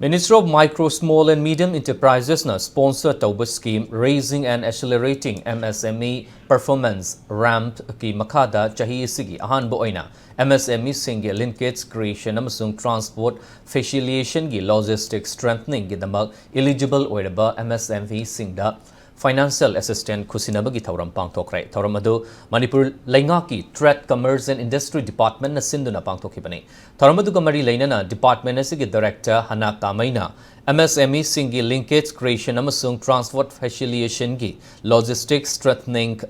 Ministry of Micro, Small and Medium Enterprises na sponsor tauba scheme Raising and Accelerating MSME Performance RAMP ki makada chahi sigi ahan bo oina MSME singe linkage creation amasung transport facilitation gi logistics strengthening gi damak eligible oiraba MSME singda Financial Assistant Kusinabagi Thauram Pangtokrai. Thauramadu Manipur Laingaki Trade Commerce and Industry Department na Sinduna Pangtokibani. Thauramadu Kamari Lainana Department Asigi Director Hanak Tamaina MSME Singi Linkage Creation Amasung Transport Facilitation Gi Logistics Strengthening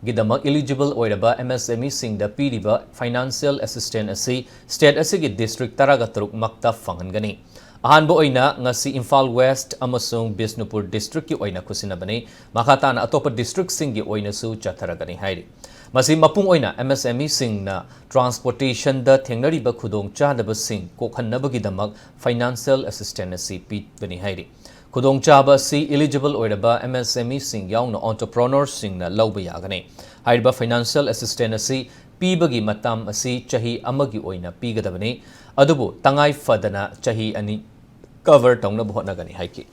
Gidama eligible oiraba MSME Singda Piriba Financial Assistant Asi State Asigi District Taragatruk Makta Fangangani. Ahanbo oina ngasi Imphal West amasung Bisnupur District ki oina kusinabani makatana atopa district singi oina su chatharagani hairi masi mapung oina MSME sing na transportation da thengnariba khudong chadaba sing kokhannabagi damak financial assistance si pit bani hairi khudong chaba si eligible oiraba MSME sing yaung na entrepreneurs sing na lawba yagani hairiba financial assistance si pibagi matam asi chahi amagi oina pigadabani adubu tangai fadana chahi ani cover tongna bhotnagani haiki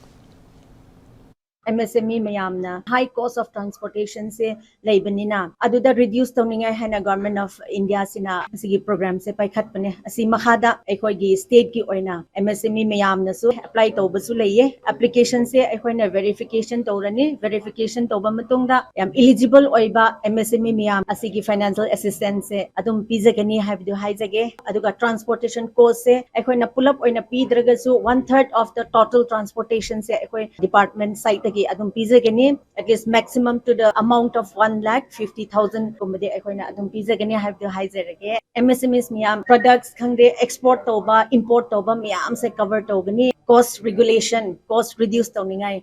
MSME mayamna high cost of transportation se leibanina aduda reduce tawningai hana government of India sina asigi program se paikhat pane asi makhada ekhoi gi state ki oina MSME mayamna su apply tawbasu leiye application se ekhoi na verification tawrani verification tawba matungda yam eligible oiba MSME mayam asigi financial assistance se adum pizagani habdu haijage aduga transportation cost se ekhoi na pull up oina pidraga su 1/3 of the total transportation se ekhoi department site adum pizagani at least maximum to the amount of 1,50,000 kumade ekhona adum pizagani have the haizerage MSMEs miyam products khangde export toba import toba miyam se cover togani cost regulation cost reduce tawningai